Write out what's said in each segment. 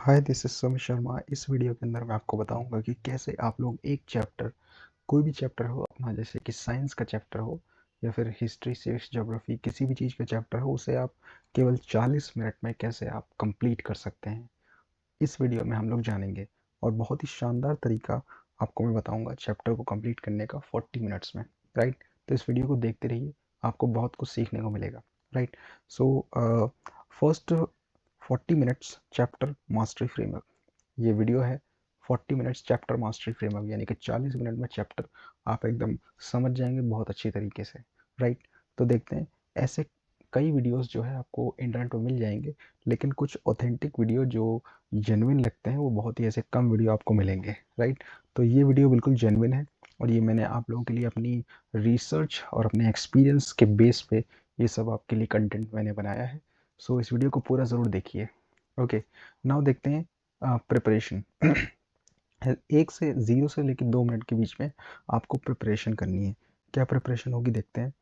Hi this is Sumit Sharma. इस video के अंदर मैं आपको बताऊंगा कि कैसे आप लोग एक चैप्टर, कोई भी चैप्टर हो अपना, जैसे कि साइंस का चैप्टर हो या फिर हिस्ट्री सिविक्स ज्योग्राफी, किसी भी चीज़ का चैप्टर हो, उसे आप केवल 40 मिनट में कैसे आप कंप्लीट कर सकते हैं। इस वीडियो में हम लोग जानेंगे और बहुत ही शानदार तरीका आपको मैं बताऊंगा चैप्टर को कंप्लीट करने का 40 मिनट्स में। राइट, तो इस वीडियो को देखते रहिए, आपको बहुत कुछ सीखने को मिलेगा। Right, so first 40 minutes chapter mastery framework, ये वीडियो है 40 मिनट्स चैप्टर मास्टरी फ्रेमवर्क, यानी कि 40 मिनट में चैप्टर आप एकदम समझ जाएंगे बहुत अच्छी तरीके से। राइट, तो देखते हैं। ऐसे कई वीडियोस जो है आपको इंटरनेट पर मिल जाएंगे, लेकिन कुछ ऑथेंटिक वीडियो जो जेन्युइन लगते हैं वो बहुत ही ऐसे कम वीडियो आपको मिलेंगे। राइट, तो ये वीडियो बिल्कुल जेन्युइन है और ये मैंने आप लोगों के लिए अपनी रिसर्च और अपने एक्सपीरियंस के बेस पे ये सब आपके लिए कंटेंट मैंने बनाया है। सो इस वीडियो को पूरा ज़रूर देखिए। ओके, नाउ देखते हैं प्रिपरेशन। एक से 0 से लेकर 2 मिनट के बीच में आपको प्रिपरेशन करनी है। क्या प्रिपरेशन होगी देखते हैं।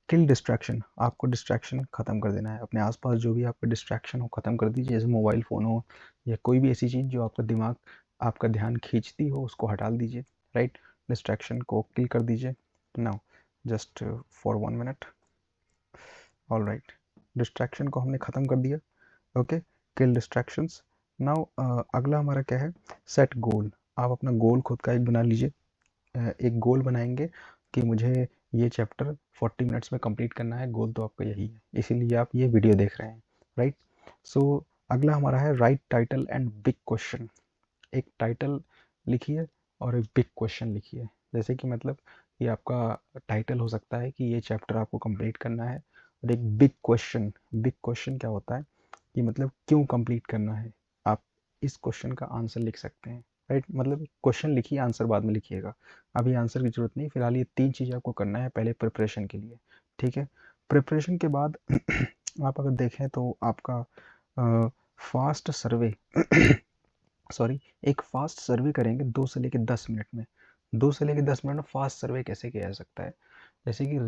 किल डिस्ट्रैक्शन, आपको डिस्ट्रैक्शन ख़त्म कर देना है। अपने आसपास जो भी आपका डिस्ट्रैक्शन हो ख़त्म कर दीजिए, जैसे मोबाइल फ़ोन हो या कोई भी ऐसी चीज़ जो आपका दिमाग, आपका ध्यान खींचती हो, उसको हटा दीजिए। राइट, डिस्ट्रैक्शन को किल कर दीजिए। Now just for 1 minute. All right, distraction को हमने ख़त्म कर दिया। ओके, किल डिस्ट्रैक्शंस। नाउ अगला हमारा क्या है, सेट गोल। आप अपना गोल खुद का एक बना लीजिए। एक गोल बनाएंगे कि मुझे ये चैप्टर 40 मिनट्स में कंप्लीट करना है। गोल तो आपका यही है, इसीलिए आप ये वीडियो देख रहे हैं। राइट, सो अगला हमारा है right title and big question. एक टाइटल लिखिए और एक बिग क्वेश्चन लिखिए। जैसे कि मतलब ये आपका टाइटल हो सकता है कि ये चैप्टर आपको कंप्लीट करना है, और एक बिग क्वेश्चन, बिग क्वेश्चन क्या होता है कि मतलब क्यों कंप्लीट करना है। आप इस क्वेश्चन का आंसर लिख सकते हैं। राइट, मतलब क्वेश्चन लिखिए, आंसर बाद में लिखिएगा। अभी आंसर की जरूरत नहीं, फिलहाल ये 3 चीज़ें आपको करना है पहले प्रिपरेशन के लिए। ठीक है, प्रिपरेशन के बाद आप अगर देखें तो आपका फास्ट सर्वे सॉरी, एक फास्ट सर्वे करेंगे 2 से लेकर 10 मिनट में। 2 से लेकर 10 मिनट में फास्ट सर्वे कैसे किया जा सकता है, जैसे कि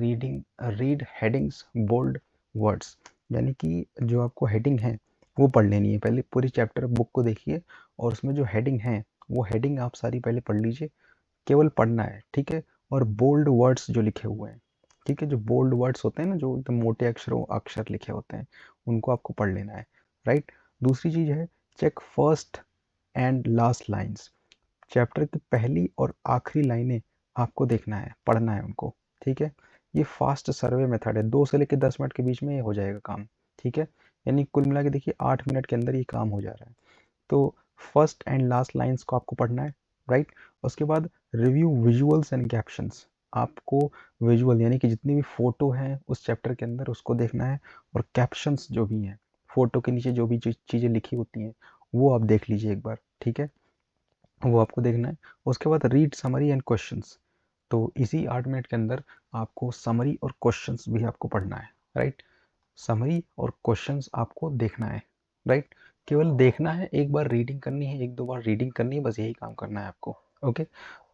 रीड हेडिंग्स बोल्ड वर्ड्स, यानी कि जो आपको हेडिंग है वो पढ़ लेनी है। पहले पूरी चैप्टर बुक को देखिए और उसमें जो हेडिंग है वो हेडिंग आप सारी पहले पढ़ लीजिए। केवल पढ़ना है, ठीक है। और बोल्ड वर्ड्स जो लिखे हुए हैं, ठीक है, जो बोल्ड वर्ड्स होते हैं ना, जो एकदम मोटे अक्षरों अक्षर लिखे होते हैं, उनको आपको पढ़ लेना है। राइट, दूसरी चीज़ है check first and last lines. Chapter की पहली और आखिरी लाइनें आपको देखना है, पढ़ना है उनको। ठीक है, ये फास्ट सर्वे मेथड है। 2 से लेकर 10 मिनट के बीच में ये हो जाएगा काम। ठीक है, यानी कुल मिला के देखिए 8 मिनट के अंदर ये काम हो जा रहा है। तो फर्स्ट एंड लास्ट लाइन्स को आपको पढ़ना है। राइट, उसके बाद रिव्यू विजुअल्स एंड कैप्शंस। आपको विजुअल यानी कि जितनी भी फ़ोटो हैं उस चैप्टर के अंदर उसको देखना है, और कैप्शंस जो भी हैं, फ़ोटो के नीचे जो भी चीज़ें लिखी होती हैं वो आप देख लीजिए एक बार। ठीक है, वो आपको देखना है। उसके बाद रीड समरी एंड क्वेश्चंस। तो इसी 8 मिनट के अंदर आपको समरी और क्वेश्चंस भी आपको पढ़ना है। राइट, समरी और क्वेश्चंस आपको देखना है। राइट, केवल देखना है, एक बार रीडिंग करनी है, एक दो बार रीडिंग करनी है, बस यही काम करना है आपको। ओके,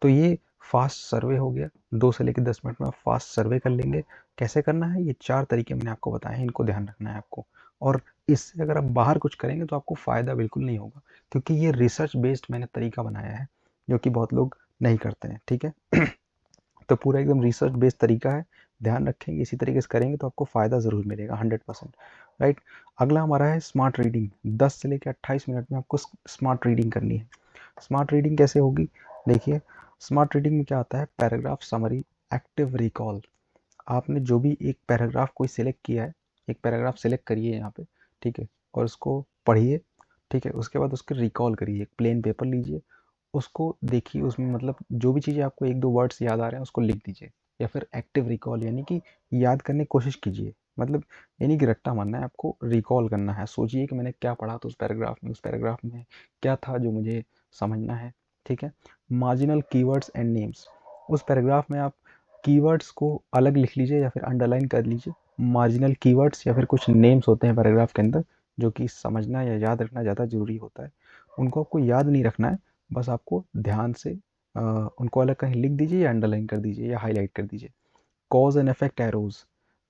तो ये फास्ट सर्वे हो गया। 2 से लेकर 10 मिनट में आप फास्ट सर्वे कर लेंगे। कैसे करना है, ये 4 तरीके मैंने आपको बताए हैं, इनको ध्यान रखना है आपको। और इससे अगर आप बाहर कुछ करेंगे तो आपको फ़ायदा बिल्कुल नहीं होगा, क्योंकि ये रिसर्च बेस्ड मैंने तरीका बनाया है जो कि बहुत लोग नहीं करते हैं। ठीक है, तो पूरा एकदम रिसर्च बेस्ड तरीका है। ध्यान रखेंगे, इसी तरीके से करेंगे तो आपको फ़ायदा ज़रूर मिलेगा 100%। राइट, अगला हमारा है स्मार्ट रीडिंग। 10 से लेकर 28 मिनट में आपको स्मार्ट रीडिंग करनी है। स्मार्ट रीडिंग कैसे होगी, देखिए। स्मार्ट रीडिंग में क्या आता है, पैराग्राफ समरी, एक्टिव रिकॉल। आपने जो भी एक पैराग्राफ कोई सिलेक्ट किया है, एक पैराग्राफ सिलेक्ट करिए यहाँ पे। ठीक है, और उसको पढ़िए। ठीक है, उसके बाद उसके रिकॉल करिए। एक प्लेन पेपर लीजिए, उसको देखिए, उसमें मतलब जो भी चीज़ें आपको एक दो वर्ड्स याद आ रहे हैं उसको लिख दीजिए। या फिर एक्टिव रिकॉल, यानी कि याद करने की कोशिश कीजिए। मतलब यानी कि रट्टा मारना है, आपको रिकॉल करना है। सोचिए कि मैंने क्या पढ़ा था उस पैराग्राफ में, उस पैराग्राफ में क्या था जो मुझे समझना है। ठीक है, मार्जिनल कीवर्ड्स एंड नेम्स। उस पैराग्राफ में आप कीवर्ड्स को अलग लिख लीजिए या फिर अंडरलाइन कर लीजिए। मार्जिनल कीवर्ड्स या फिर कुछ नेम्स होते हैं पैराग्राफ के अंदर जो कि समझना या याद रखना ज़्यादा ज़रूरी होता है। उनको आपको याद नहीं रखना है, बस आपको ध्यान से उनको अलग कहीं लिख दीजिए या अंडरलाइन कर दीजिए या हाईलाइट कर दीजिए। Cause and effect arrows,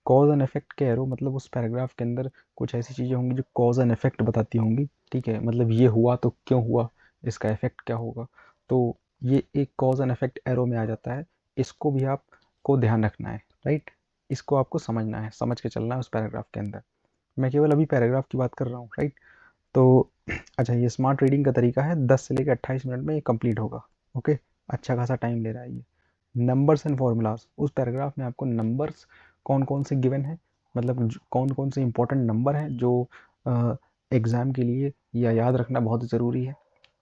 cause and effect के एरो मतलब उस पैराग्राफ के अंदर कुछ ऐसी चीज़ें होंगी जो कॉज एंड इफेक्ट बताती होंगी, ठीक है, मतलब ये हुआ तो क्यों हुआ, इसका इफेक्ट क्या होगा, तो ये एक कॉज एंड इफेक्ट एरो में आ जाता है। इसको भी आपको ध्यान रखना है, राइट, इसको आपको समझना है, समझ के चलना है उस पैराग्राफ के अंदर। मैं केवल अभी पैराग्राफ की बात कर रहा हूँ, राइट। तो अच्छा, ये स्मार्ट रीडिंग का तरीका है, 10 से लेकर 28 मिनट में ये कंप्लीट होगा। ओके, अच्छा खासा टाइम ले रहा है ये। नंबर्स एंड फॉर्मूलाज, उस पैराग्राफ में आपको नंबर्स कौन कौन से गिवन है, मतलब कौन कौन से इंपॉर्टेंट नंबर हैं जो एग्ज़ाम के लिए या याद रखना बहुत ज़रूरी है,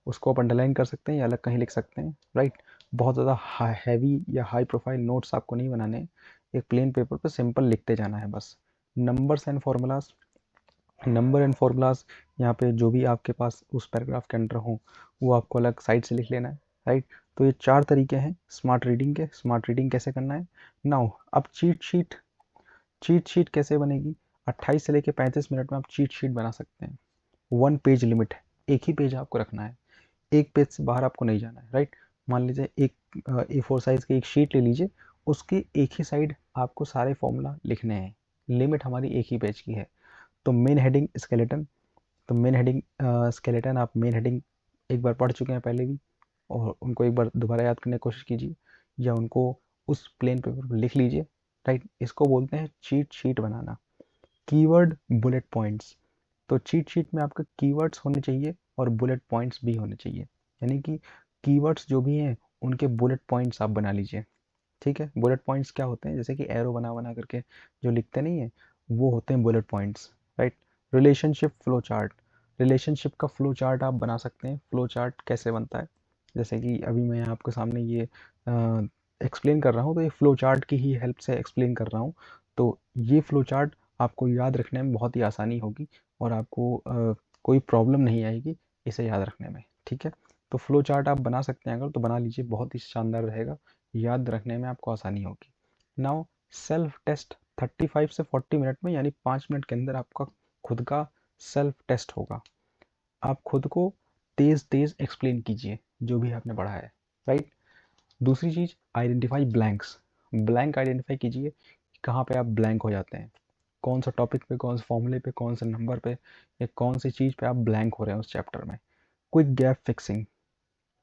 उसको आप अंडरलाइन कर सकते हैं या अलग कहीं लिख सकते हैं, राइट। बहुत ज़्यादा हैवी या हाई प्रोफाइल नोट्स आपको नहीं बनाने हैं, एक प्लेन पेपर पर सिंपल लिखते जाना है बस। Numbers and formulas, number and formulas यहाँ पे जो भी आपके पास उस पैराग्राफ के अंडर हो वो आपको अलग साइड से लिख लेना है, राइट। तो ये 4 तरीके हैं स्मार्ट रीडिंग के। स्मार्ट रीडिंग कैसे करना है नाउ, अब चीट शीट कैसे बनेगी, 28 से लेकर 35 मिनट में आप चीट शीट बना सकते हैं। 1 पेज लिमिट है, एक ही पेज आपको रखना है, एक पेज से बाहर आपको नहीं जाना है, राइट। मान लीजिए एक A4 साइज की एक शीट ले लीजिए, उसके एक ही साइड आपको सारे फॉर्मूला लिखने हैं, लिमिट हमारी एक ही पेज की है। तो मेन हेडिंग स्केलेटन, तो मेन हेडिंग स्केलेटन, आप मेन हेडिंग एक बार पढ़ चुके हैं पहले भी, और उनको एक बार दोबारा याद करने की कोशिश कीजिए या उनको उस प्लेन पेपर पर लिख लीजिए, राइट। इसको बोलते हैं चीट शीट बनाना। कीवर्ड बुलेट पॉइंट्स, तो चीट शीट में आपके कीवर्ड्स होने चाहिए और बुलेट पॉइंट्स भी होने चाहिए, यानी कि कीवर्ड्स जो भी हैं उनके बुलेट पॉइंट्स आप बना लीजिए, ठीक है। बुलेट पॉइंट्स क्या होते हैं, जैसे कि एरो बना बना करके जो लिखते नहीं है वो होते हैं bullet points, right. Relationship flow chart, relationship का फ्लो चार्ट आप बना सकते हैं। फ्लो चार्ट कैसे बनता है, जैसे कि अभी मैं आपके सामने ये एक्सप्लेन कर रहा हूँ, तो ये फ्लो चार्ट की ही हेल्प से एक्सप्लेन कर रहा हूँ। तो ये फ्लो चार्ट आपको याद रखने में बहुत ही आसानी होगी और आपको कोई प्रॉब्लम नहीं आएगी इसे याद रखने में, ठीक है। तो फ्लो चार्ट आप बना सकते हैं अगर, तो बना लीजिए, बहुत ही शानदार रहेगा, याद रखने में आपको आसानी होगी। नाउ सेल्फ टेस्ट, 35 से 40 मिनट में यानी 5 मिनट के अंदर आपका खुद का सेल्फ टेस्ट होगा। आप खुद को तेज तेज एक्सप्लेन कीजिए जो भी आपने पढ़ा है, राइट। दूसरी चीज, आइडेंटिफाई ब्लैंक्स, ब्लैंक आइडेंटिफाई कीजिए कि कहाँ पे आप ब्लैंक हो जाते हैं, कौन सा टॉपिक पे, कौन से फॉर्मूले पे, कौन से नंबर पे या कौन सी चीज़ पे आप ब्लैंक हो रहे हैं उस चैप्टर में। क्विक गैप फिक्सिंग,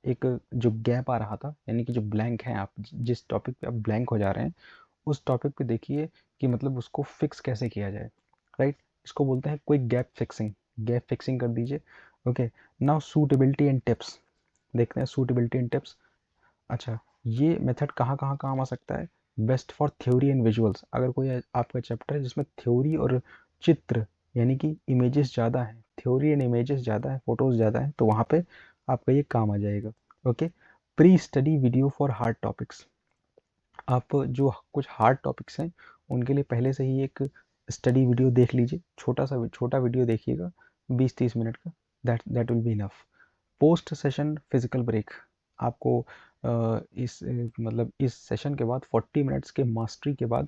एक जो गैप आ रहा था यानी कि जो ब्लैंक है, आप जिस टॉपिक पे आप ब्लैंक हो जा रहे हैं उस टॉपिक पे देखिए कि मतलब उसको फिक्स कैसे किया जाए, राइट। इसको बोलते हैं quick gap fixing, gap fixing कर दीजिए। Okay, now suitability and tips, देखते हैं सूटेबिलिटी एंड टिप्स। अच्छा, ये मेथड कहाँ कहाँ काम आ सकता है, best for theory and visuals, अगर कोई आपका चैप्टर है जिसमें थ्योरी और चित्र यानी कि इमेजेस ज़्यादा हैं, थ्योरी एंड इमेजेस ज़्यादा है, फोटोज़ ज़्यादा हैं, तो वहाँ पे आपका ये काम आ जाएगा। Okay, pre study video for hard topics, आप जो कुछ हार्ड टॉपिक्स हैं उनके लिए पहले से ही एक स्टडी वीडियो देख लीजिए, छोटा वीडियो देखिएगा 20-30 मिनट का, that will be enough. Post session physical break, आपको मतलब इस सेशन के बाद 40 मिनट्स के मास्टरी के बाद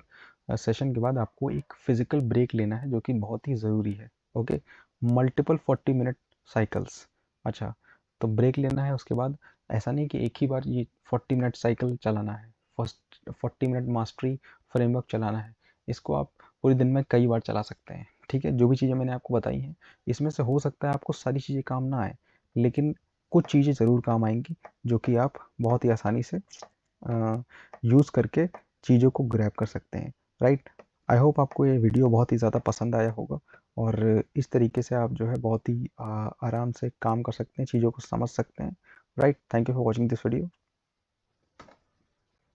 सेशन के बाद आपको एक फिजिकल ब्रेक लेना है जो कि बहुत ही ज़रूरी है। ओके, मल्टीपल 40 मिनट साइकिल्स, अच्छा, तो ब्रेक लेना है उसके बाद, ऐसा नहीं कि एक ही बार ये 40 मिनट साइकिल चलाना है, फर्स्ट 40 मिनट मास्टरी फ्रेमवर्क चलाना है, इसको आप पूरे दिन में कई बार चला सकते हैं, ठीक है। जो भी चीज़ें मैंने आपको बताई हैं इसमें से हो सकता है आपको सारी चीज़ें काम ना आए, लेकिन कुछ चीज़ें ज़रूर काम आएंगी जो कि आप बहुत ही आसानी से यूज़ करके चीज़ों को ग्रैब कर सकते हैं, राइट। आई होप आपको ये वीडियो बहुत ही ज़्यादा पसंद आया होगा और इस तरीके से आप जो है बहुत ही आराम से काम कर सकते हैं, चीज़ों को समझ सकते हैं, right. Thank you for watching this video.